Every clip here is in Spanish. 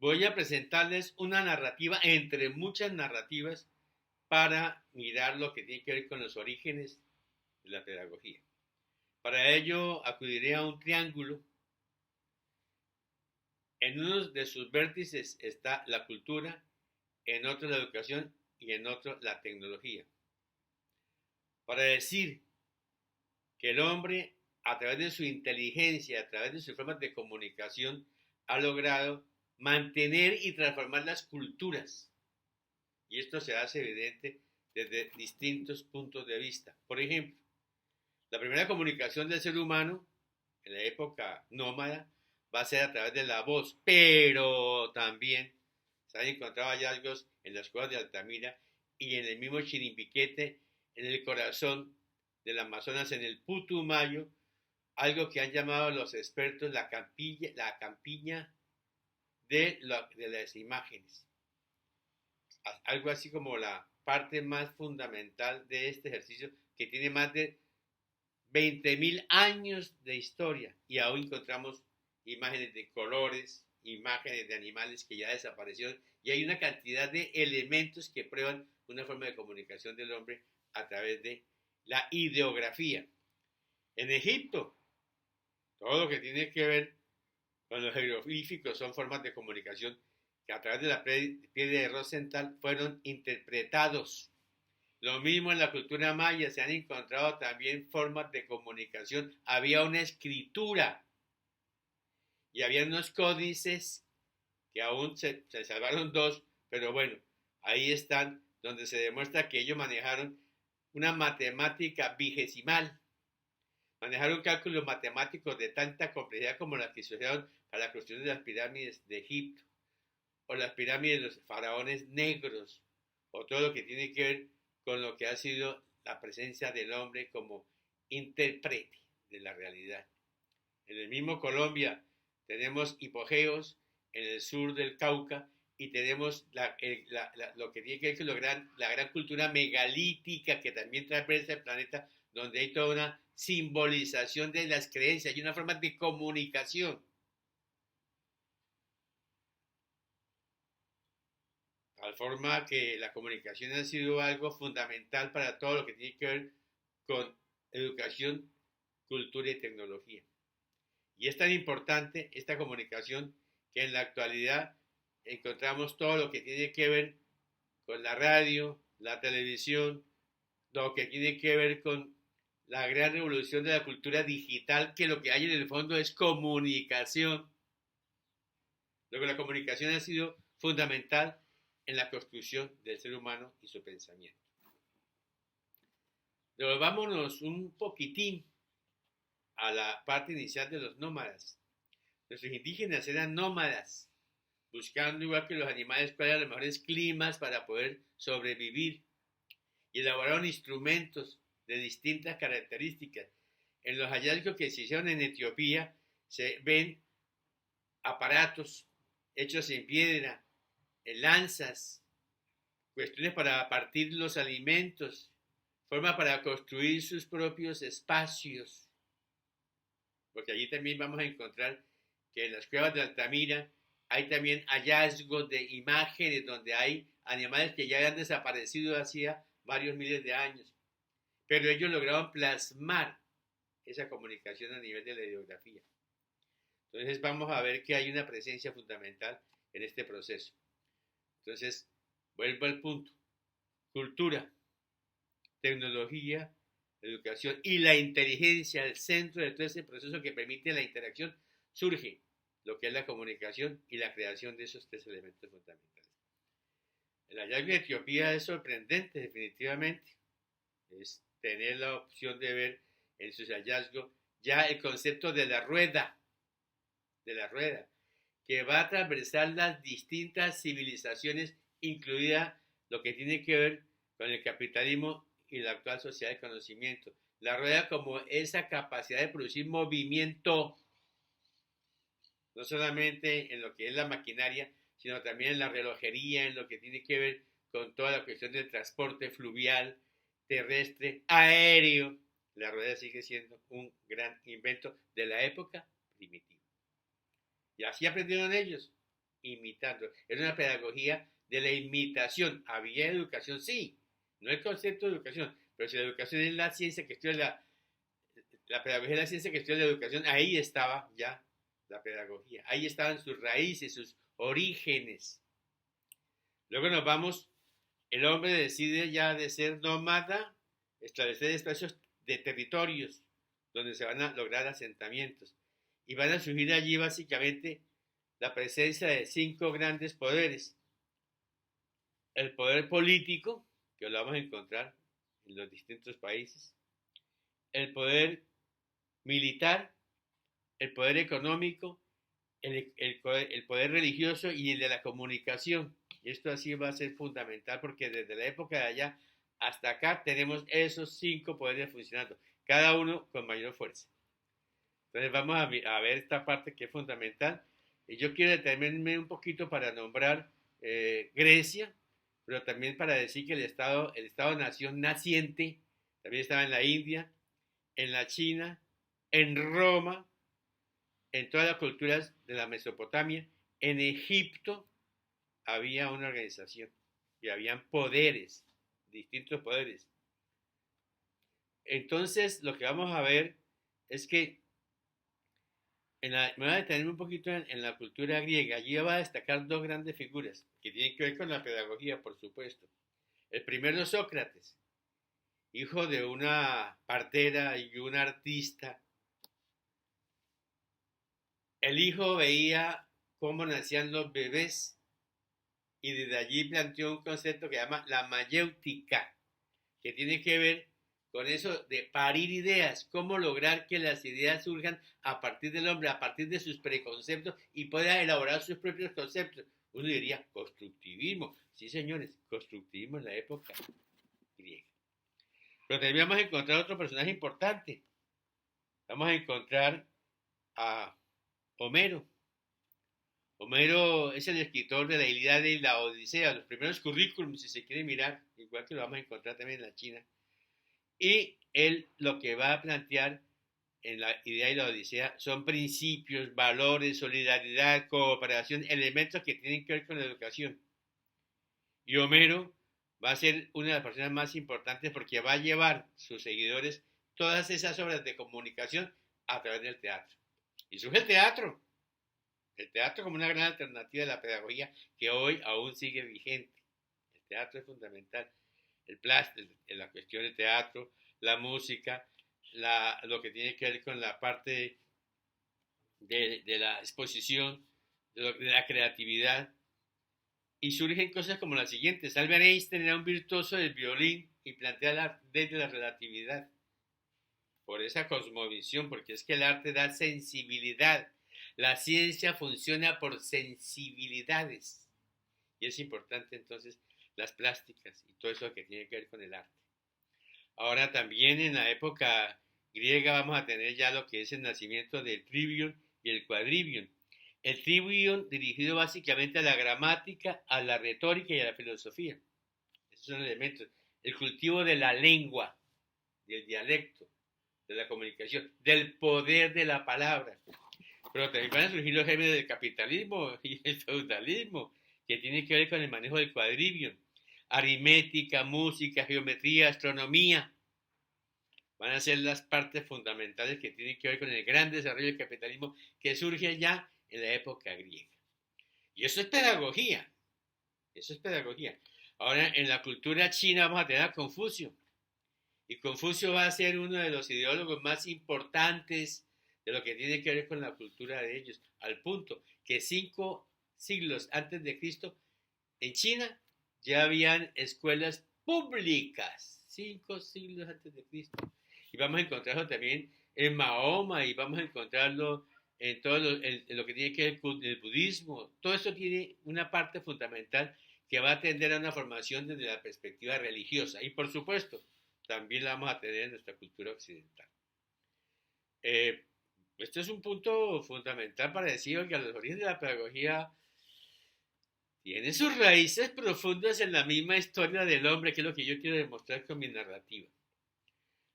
Voy a presentarles una narrativa entre muchas narrativas para mirar lo que tiene que ver con los orígenes de la pedagogía. Para ello acudiré a un triángulo. En uno de sus vértices está la cultura, en otro la educación y en otro la tecnología. Para decir que el hombre, a través de su inteligencia, a través de sus formas de comunicación, ha logrado mantener y transformar las culturas. Y esto se hace evidente desde distintos puntos de vista. Por ejemplo, la primera comunicación del ser humano en la época nómada va a ser a través de la voz, pero también se han encontrado hallazgos en las cuevas de Altamira y en el mismo Chirimbiquete, en el corazón del Amazonas, en el Putumayo, algo que han llamado los expertos la campiña de las imágenes. Algo así como la parte más fundamental de este ejercicio que tiene más de 20.000 años de historia y aún encontramos imágenes de colores, imágenes de animales que ya desaparecieron y hay una cantidad de elementos que prueban una forma de comunicación del hombre a través de la ideografía. En Egipto, todo lo que tiene que ver con los jeroglíficos son formas de comunicación que a través de la piedra de Rosenthal fueron interpretados. Lo mismo en la cultura maya, se han encontrado también formas de comunicación. Había una escritura y había unos códices que aún se salvaron dos, pero bueno, ahí están, donde se demuestra que ellos manejaron una matemática vigesimal, manejaron cálculos matemáticos de tanta complejidad como las que se usaron para la construcción de las pirámides de Egipto, o las pirámides de los faraones negros, o todo lo que tiene que ver con lo que ha sido la presencia del hombre como intérprete de la realidad. En el mismo Colombia tenemos hipogeos en el sur del Cauca y tenemos lo que tiene que ver con la gran cultura megalítica que también traversa el planeta, donde hay toda una simbolización de las creencias y una forma de comunicación. Tal forma que la comunicación ha sido algo fundamental para todo lo que tiene que ver con educación, cultura y tecnología. Y es tan importante esta comunicación que en la actualidad encontramos todo lo que tiene que ver con la radio, la televisión, lo que tiene que ver con la gran revolución de la cultura digital, que lo que hay en el fondo es comunicación. Luego la comunicación ha sido fundamental en la construcción del ser humano y su pensamiento. Devolvámonos un poquitín a la parte inicial de los nómadas. Nuestros indígenas eran nómadas, buscando igual que los animales cuáles eran los mejores climas para poder sobrevivir y elaboraron instrumentos de distintas características. En los hallazgos que se hicieron en Etiopía se ven aparatos hechos en piedra, lanzas, cuestiones para partir los alimentos, forma para construir sus propios espacios, porque allí también vamos a encontrar que en las cuevas de Altamira hay también hallazgos de imágenes donde hay animales que ya habían desaparecido hacía varios miles de años, pero ellos lograron plasmar esa comunicación a nivel de la ideografía. Entonces vamos a ver que hay una presencia fundamental en este proceso. Entonces, vuelvo al punto. Cultura, tecnología, educación y la inteligencia al centro de todo ese proceso que permite la interacción, surge lo que es la comunicación y la creación de esos tres elementos fundamentales. El hallazgo de Etiopía es sorprendente, definitivamente. Es tener la opción de ver en sus hallazgos ya el concepto de la rueda, que va a atravesar las distintas civilizaciones, incluida lo que tiene que ver con el capitalismo y la actual sociedad de conocimiento. La rueda como esa capacidad de producir movimiento, no solamente en lo que es la maquinaria, sino también en la relojería, en lo que tiene que ver con toda la cuestión del transporte fluvial, terrestre, aéreo. La rueda sigue siendo un gran invento de la época primitiva. Y así aprendieron ellos. imitando. Era una pedagogía de la imitación. Había educación, sí, no el concepto de educación, pero si la educación es la ciencia que estudia la pedagogía es la ciencia que estudia la educación, ahí estaba ya la pedagogía, ahí estaban sus raíces, sus orígenes. Luego nos vamos, el hombre decide ya de ser nómada, establecer espacios de territorios donde se van a lograr asentamientos. Y van a surgir allí básicamente la presencia de 5 grandes poderes. El poder político, que lo vamos a encontrar en los distintos países. El poder militar, el poder económico, el poder religioso y el de la comunicación. Y esto así va a ser fundamental porque desde la época de allá hasta acá tenemos esos 5 poderes funcionando, cada uno con mayor fuerza. Entonces vamos a ver esta parte que es fundamental. Y yo quiero detenerme un poquito para nombrar Grecia, pero también para decir que el Estado-nación naciente también estaba en la India, en la China, en Roma, en todas las culturas de la Mesopotamia, en Egipto había una organización y habían poderes, distintos poderes. Entonces lo que vamos a ver es que me voy a detener un poquito en la cultura griega. Allí va a destacar 2 grandes figuras que tienen que ver con la pedagogía, por supuesto. El primero es Sócrates, hijo de una partera y un artista. El hijo veía cómo nacían los bebés y desde allí planteó un concepto que se llama la mayéutica, que tiene que ver con eso de parir ideas, cómo lograr que las ideas surjan a partir del hombre, a partir de sus preconceptos y pueda elaborar sus propios conceptos. Uno diría constructivismo. Sí, señores, constructivismo en la época griega. Pero también vamos a encontrar otro personaje importante. Vamos a encontrar a Homero. Homero es el escritor de la Ilíada y la Odisea, los primeros currículums, si se quiere mirar, igual que lo vamos a encontrar también en la China. Y él lo que va a plantear en la Idea y la Odisea son principios, valores, solidaridad, cooperación, elementos que tienen que ver con la educación. Y Homero va a ser una de las personas más importantes porque va a llevar sus seguidores todas esas obras de comunicación a través del teatro. Y surge el teatro como una gran alternativa de la pedagogía que hoy aún sigue vigente. El teatro es fundamental. El plástico, la cuestión del teatro, la música, lo que tiene que ver con la parte de la exposición, de la creatividad. Y surgen cosas como las siguientes. Albert Einstein era un virtuoso del violín y plantea la ley de la relatividad. Por esa cosmovisión, porque es que el arte da sensibilidad. La ciencia funciona por sensibilidades. Y es importante entonces las plásticas y todo eso que tiene que ver con el arte. Ahora también en la época griega vamos a tener ya lo que es el nacimiento del trivium y el quadrivium. El trivium dirigido básicamente a la gramática, a la retórica y a la filosofía. Esos son elementos. El cultivo de la lengua, del dialecto, de la comunicación, del poder de la palabra. Pero también van a surgir los gérmenes del capitalismo y el feudalismo, que tienen que ver con el manejo del quadrivium. Aritmética, música, geometría, astronomía, van a ser las partes fundamentales que tienen que ver con el gran desarrollo del capitalismo que surge ya en la época griega. Y eso es pedagogía, eso es pedagogía. Ahora en la cultura china vamos a tener a Confucio, y Confucio va a ser uno de los ideólogos más importantes de lo que tiene que ver con la cultura de ellos, al punto que 5 siglos antes de Cristo en China ya habían escuelas públicas, 5 siglos antes de Cristo. Y vamos a encontrarlo también en Mahoma y vamos a encontrarlo en todo en lo que tiene que ver con el budismo. Todo eso tiene una parte fundamental que va a atender a una formación desde la perspectiva religiosa. Y por supuesto, también la vamos a tener en nuestra cultura occidental. Este es un punto fundamental para decir que los orígenes de la pedagogía tiene sus raíces profundas en la misma historia del hombre, que es lo que yo quiero demostrar con mi narrativa.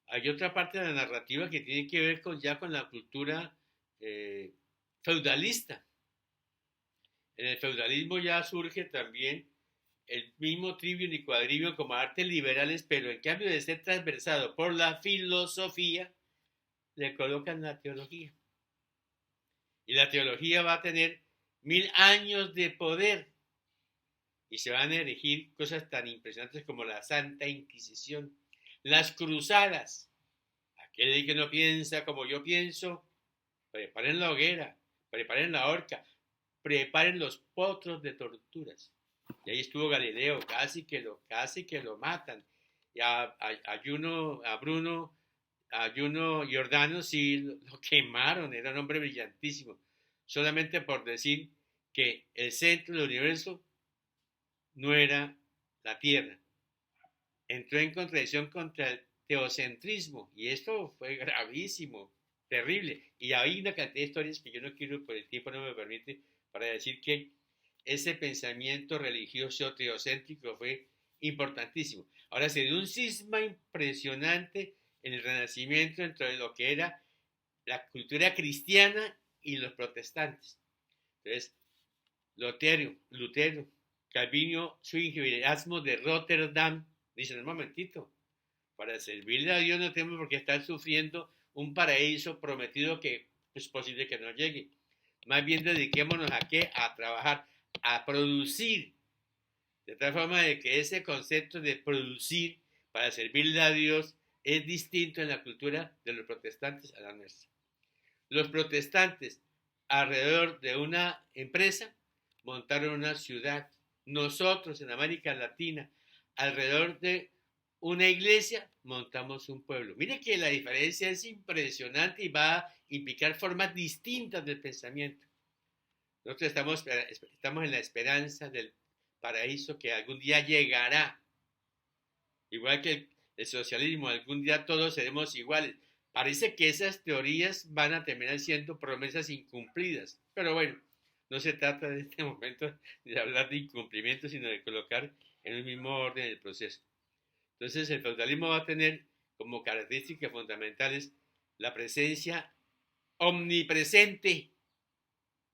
Hay otra parte de la narrativa que tiene que ver ya con la cultura feudalista. En el feudalismo ya surge también el mismo trivium y quadrivium como artes liberales, pero en cambio de ser transversado por la filosofía, le colocan la teología. Y la teología va a tener 1000 años de poder y se van a erigir cosas tan impresionantes como la Santa Inquisición, las cruzadas. Aquel que no piensa como yo pienso, preparen la hoguera, preparen la horca, preparen los potros de torturas. Y ahí estuvo Galileo, casi que lo matan. Y a Bruno Giordano sí lo quemaron, era un hombre brillantísimo, solamente por decir que el centro del universo no era la Tierra. Entró en contradicción contra el teocentrismo y esto fue gravísimo, terrible. Y hay una cantidad de historias que yo no quiero, por el tiempo no me permite, para decir que ese pensamiento religioso teocéntrico fue importantísimo. Ahora se dio un cisma impresionante en el Renacimiento entre lo que era la cultura cristiana y los protestantes. Entonces, Lutero, Calvino, Zwingli y Erasmo de Rotterdam dicen: un momentito, para servirle a Dios no tenemos por qué estar sufriendo un paraíso prometido que es posible que no llegue. Más bien dediquémonos a qué, a trabajar, a producir, de tal forma de que ese concepto de producir para servirle a Dios es distinto en la cultura de los protestantes a la nuestra. Los protestantes, alrededor de una empresa, montaron una ciudad. Nosotros en América Latina, alrededor de una iglesia, montamos un pueblo. Mire que la diferencia es impresionante y va a implicar formas distintas del pensamiento. Nosotros estamos en la esperanza del paraíso que algún día llegará. Igual que el socialismo, algún día todos seremos iguales. Parece que esas teorías van a terminar siendo promesas incumplidas. Pero bueno, no se trata en este momento de hablar de incumplimiento, sino de colocar en el mismo orden el proceso. Entonces, el feudalismo va a tener como características fundamentales la presencia omnipresente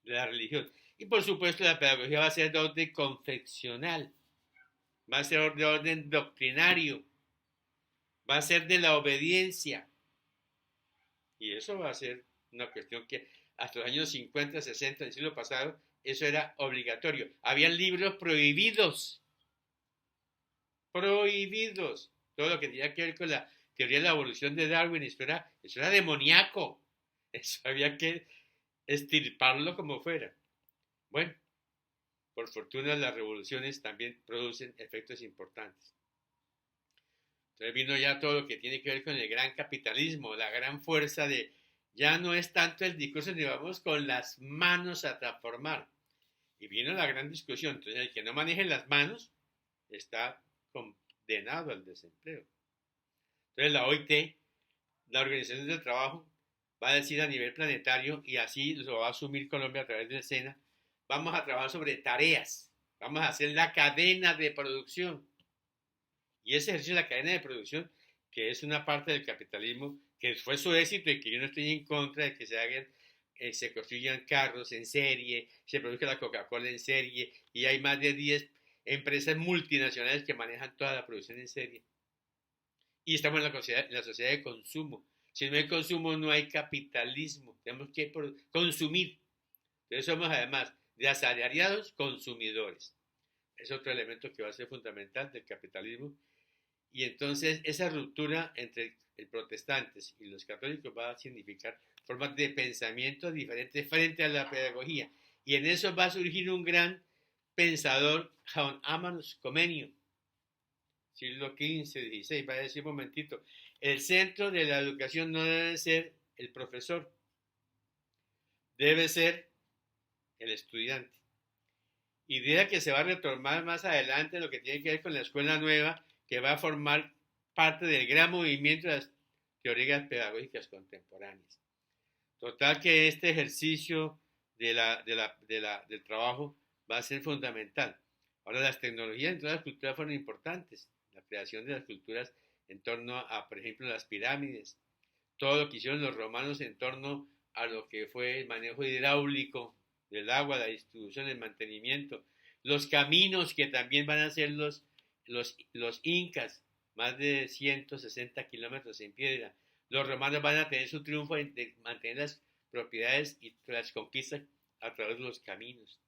de la religión. Y por supuesto, la pedagogía va a ser de orden confeccional, va a ser de orden doctrinario, va a ser de la obediencia. Y eso va a ser una cuestión que hasta los años 50, 60 del siglo pasado, eso era obligatorio. Habían libros prohibidos. Prohibidos. Todo lo que tenía que ver con la teoría de la evolución de Darwin, eso era demoníaco. Eso había que estirparlo como fuera. Bueno, por fortuna las revoluciones también producen efectos importantes. Entonces vino ya todo lo que tiene que ver con el gran capitalismo, la gran fuerza de, ya no es tanto el discurso, ni vamos con las manos a transformar. Y vino la gran discusión. Entonces el que no maneje las manos está condenado al desempleo. Entonces la OIT, la Organización del Trabajo, va a decir a nivel planetario, y así lo va a asumir Colombia a través del SENA, vamos a trabajar sobre tareas, vamos a hacer la cadena de producción. Y ese ejercicio de la cadena de producción, que es una parte del capitalismo, que fue su éxito y que yo no estoy en contra de que se construyan carros en serie, se produzca la Coca-Cola en serie, y hay más de 10 empresas multinacionales que manejan toda la producción en serie. Y estamos en la sociedad de consumo. Si no hay consumo, no hay capitalismo. Tenemos que consumir. Entonces somos además de asalariados consumidores. Es otro elemento que va a ser fundamental del capitalismo. Y entonces esa ruptura entre los protestantes y los católicos va a significar formas de pensamiento diferentes frente a la pedagogía. Y en eso va a surgir un gran pensador, Juan Amanos Comenio, siglo XV, XVI, va a decir un momentito, el centro de la educación no debe ser el profesor, debe ser el estudiante. Idea que se va a retomar más adelante en lo que tiene que ver con la escuela nueva, que va a formar parte del gran movimiento de las teorías pedagógicas contemporáneas. Total que este ejercicio del trabajo va a ser fundamental. Ahora, las tecnologías en todas las culturas fueron importantes. La creación de las culturas en torno a, por ejemplo, las pirámides. Todo lo que hicieron los romanos en torno a lo que fue el manejo hidráulico del agua, la distribución, el mantenimiento, los caminos que también van a ser los incas, más de 160 kilómetros en piedra. Los romanos van a tener su triunfo de mantener las propiedades y las conquistas a través de los caminos.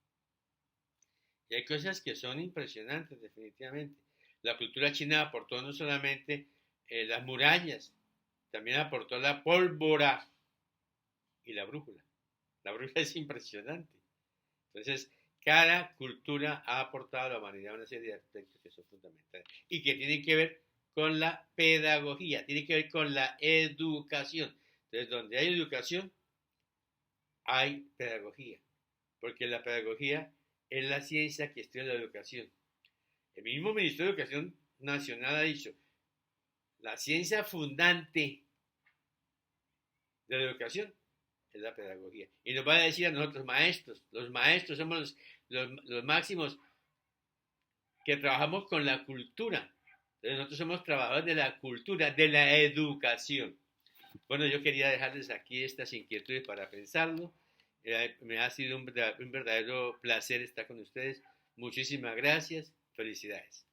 Y hay cosas que son impresionantes, definitivamente. La cultura china aportó no solamente las murallas, también aportó la pólvora y la brújula. La brújula es impresionante. Entonces, cada cultura ha aportado a la humanidad una serie de aspectos que son fundamentales y que tienen que ver con la pedagogía, tienen que ver con la educación. Entonces, donde hay educación, hay pedagogía, porque la pedagogía es la ciencia que estudia la educación. El mismo Ministerio de Educación Nacional ha dicho, la ciencia fundante de la educación es la pedagogía. Y nos va a decir a nosotros maestros, los maestros somos los máximos que trabajamos con la cultura. Entonces nosotros somos trabajadores de la cultura, de la educación. Bueno, yo quería dejarles aquí estas inquietudes para pensarlo. Me ha sido un verdadero placer estar con ustedes. Muchísimas gracias. Felicidades.